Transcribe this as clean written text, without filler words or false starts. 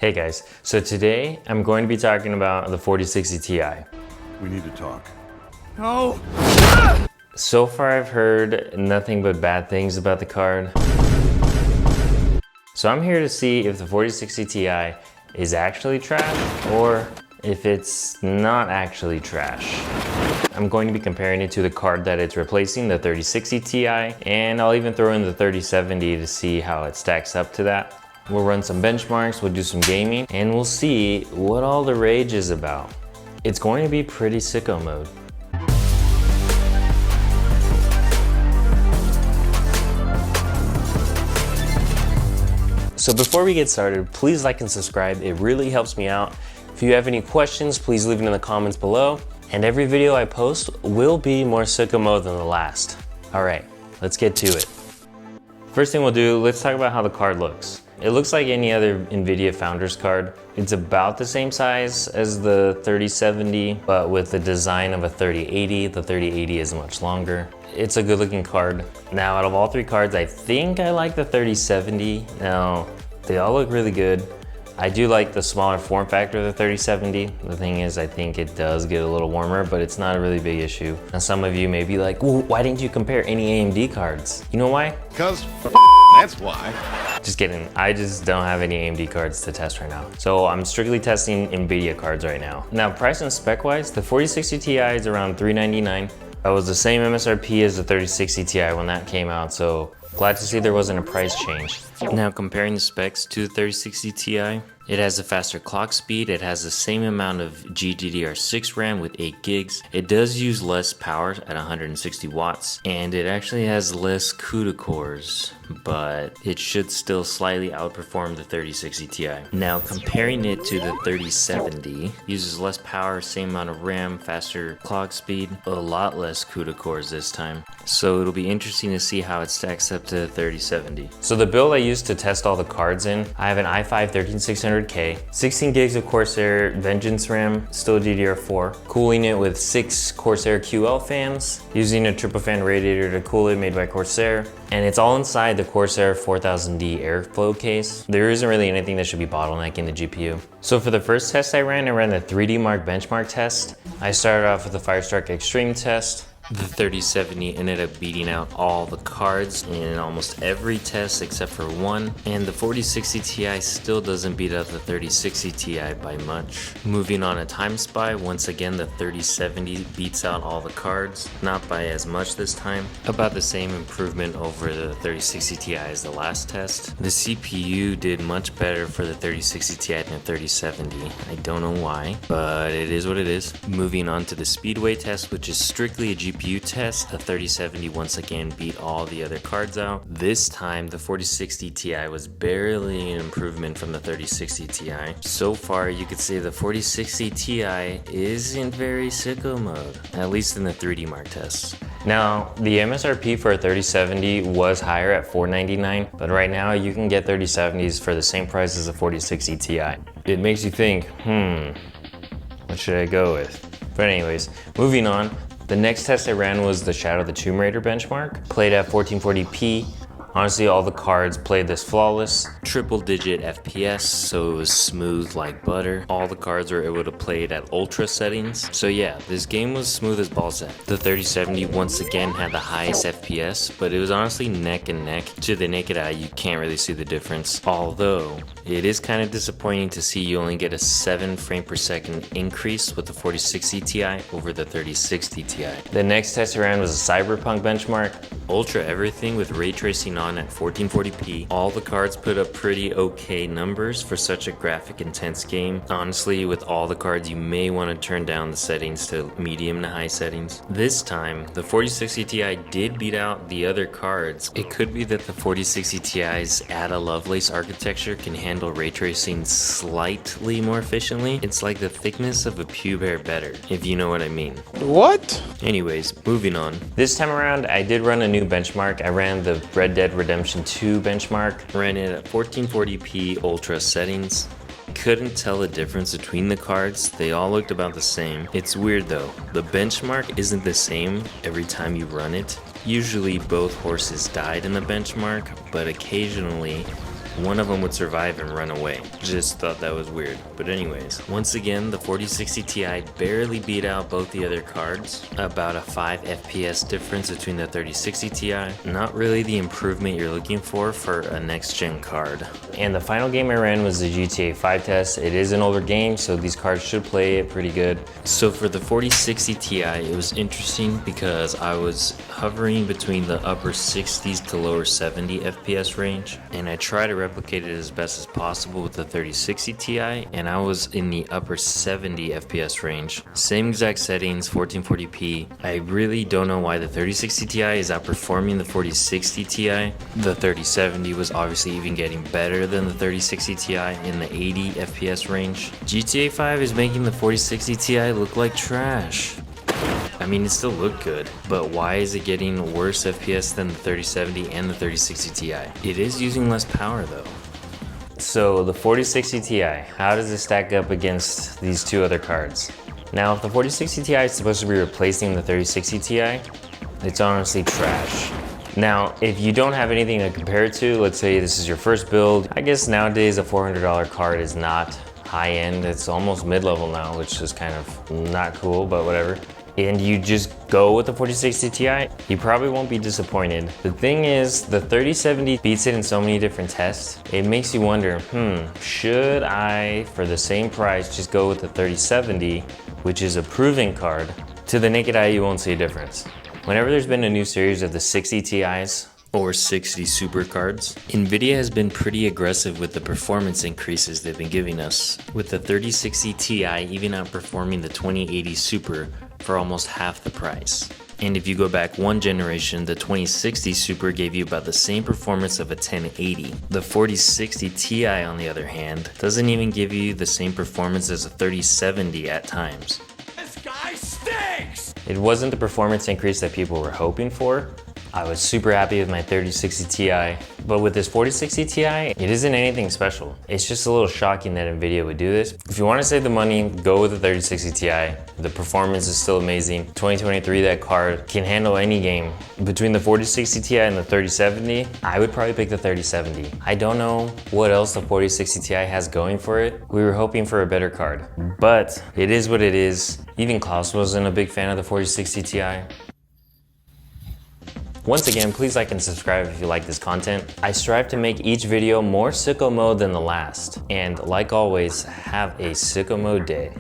Hey guys, so today I'm going to be talking about the 4060 Ti. We need to talk. No! So far I've heard nothing but bad things about the card. So I'm here to see if the 4060 Ti is actually trash or if it's not actually trash. I'm going to be comparing it to the card that it's replacing, the 3060 Ti, and I'll even throw in the 3070 to see how it stacks up to that. We'll run some benchmarks, we'll do some gaming, and we'll see what all the rage is about. It's going to be pretty sicko mode. So before we get started, please like and subscribe. It really helps me out. If you have any questions, please leave it in the comments below. And every video I post will be more sicko mode than the last. All right, let's get to it. First thing we'll do, let's talk about how the card looks. It looks like any other nvidia Founders card. It's about the same size as the 3070, but with the design of a 3080. The 3080 is much longer. It's a good looking card. Now, out of all three cards, I think I like the 3070. Now, they all look really good. I do like the smaller form factor of the 3070. The thing is, I think it does get a little warmer, but it's not a really big issue. Now, some of you may be like, well, why didn't you compare any AMD cards? You know why? Because that's why. Just kidding, I just don't have any AMD cards to test right now. So I'm strictly testing nvidia cards right now. Now, price and spec wise, the 4060 Ti is around $399. That was the same MSRP as the 3060 Ti when that came out, so glad to see there wasn't a price change. Now, comparing the specs to the 3060 Ti, it has a faster clock speed, it has the same amount of GDDR6 RAM with 8 gigs, it does use less power at 160 watts, and it actually has less CUDA cores, but it should still slightly outperform the 3060 Ti. Now, comparing it to the 3070, uses less power, same amount of RAM, faster clock speed, a lot less CUDA cores this time. So it'll be interesting to see how it stacks up to the 3070. So the build I used to test all the cards in, I have an i5 13600K, 16 gigs of Corsair Vengeance RAM, still DDR4, cooling it with 6 Corsair QL fans, using a triple fan radiator to cool it made by Corsair, and it's all inside the Corsair 4000D airflow case. There isn't really anything that should be bottlenecking the GPU. So for the first test I ran the 3D Mark benchmark test. I started off with the Firestrike Extreme test. The 3070 ended up beating out all the cards in almost every test except for one, and the 4060 Ti still doesn't beat out the 3060 Ti by much. Moving on to Time Spy, once again the 3070 beats out all the cards, not by as much this time. About the same improvement over the 3060 Ti as the last test. The CPU did much better for the 3060 Ti than the 3070. I don't know why, but it is what it is. Moving on to the Speedway test, which is strictly a GPU test, the 3070 once again beat all the other cards out. This time the 4060 Ti was barely an improvement from the 3060 Ti. So far you could say the 4060 Ti is in very sicko mode, at least in the 3D Mark tests. Now, the MSRP for a 3070 was higher at $499, but right now you can get 3070s for the same price as a 4060 Ti. It makes you think, what should I go with? But anyways, moving on. The next test I ran was the Shadow the Tomb Raider benchmark, played at 1440p. Honestly, all the cards played this flawless, triple digit FPS, so it was smooth like butter. All the cards were able to play it at ultra settings. So yeah, this game was smooth as balls-up. The 3070 once again had the highest FPS, but it was honestly neck and neck. To the naked eye, you can't really see the difference. Although, it is kind of disappointing to see you only get a 7 frame per second increase with the 4060 Ti over the 3060 Ti. The next test I ran was a Cyberpunk benchmark. Ultra everything with ray tracing on at 1440p. All the cards put up pretty okay numbers for such a graphic intense game. Honestly, with all the cards you may want to turn down the settings to medium to high settings. This time, the 4060 Ti did beat out the other cards. It could be that the 4060 Ti's Ada Lovelace architecture can handle ray tracing slightly more efficiently. It's like the thickness of a pube hair better, if you know what I mean. What? Anyways, moving on. This time around, I did run a new benchmark. I ran the Red Dead Redemption 2 benchmark. Ran it at 1440p ultra settings. Couldn't tell the difference between the cards. They all looked about the same. It's weird though. The benchmark isn't the same every time you run it. Usually both horses died in the benchmark, but occasionally one of them would survive and run away. Just thought that was weird. But anyways, once again, the 4060 Ti barely beat out both the other cards. About a 5 FPS difference between the 3060 Ti. Not really the improvement you're looking for a next gen card. And the final game I ran was the GTA 5 test. It is an older game, so these cards should play it pretty good. So for the 4060 Ti, it was interesting because I was hovering between the upper 60s to lower 70 FPS range, and I try to replicate it as best as possible with the 3060 Ti, and I was in the upper 70 FPS range. Same exact settings, 1440p. I really don't know why the 3060 Ti is outperforming the 4060 Ti. The 3070 was obviously even getting better than the 3060 Ti in the 80 FPS range. GTA 5 is making the 4060 Ti look like trash. I mean, it still looked good, but why is it getting worse FPS than the 3070 and the 3060 Ti? It is using less power though. So the 4060 Ti, how does it stack up against these two other cards? Now, if the 4060 Ti is supposed to be replacing the 3060 Ti, it's honestly trash. Now, if you don't have anything to compare it to, let's say this is your first build, I guess nowadays a $400 card is not high end, it's almost mid-level now, which is kind of not cool, but whatever. And you just go with the 4060 Ti, you probably won't be disappointed. The thing is, the 3070 beats it in so many different tests, it makes you wonder, should I, for the same price, just go with the 3070, which is a proven card? To the naked eye, you won't see a difference. Whenever there's been a new series of the 60 Ti's, or 60 super cards, nvidia has been pretty aggressive with the performance increases they've been giving us, with the 3060 Ti even outperforming the 2080 Super for almost half the price. And if you go back one generation, the 2060 Super gave you about the same performance of a 1080. The 4060 Ti, on the other hand, doesn't even give you the same performance as a 3070 at times. This guy stinks! It wasn't the performance increase that people were hoping for. I was super happy with my 3060 Ti, but with this 4060 Ti, it isn't anything special. It's just a little shocking that nvidia would do this. If you want to save the money, go with the 3060 Ti. The performance is still amazing. 2023, that card can handle any game. Between the 4060 Ti and the 3070, I would probably pick the 3070. I don't know what else the 4060 Ti has going for it. We were hoping for a better card, but it is what it is. Even Klaus wasn't a big fan of the 4060 Ti. Once again, please like and subscribe if you like this content. I strive to make each video more sicko mode than the last. And like always, have a sicko mode day.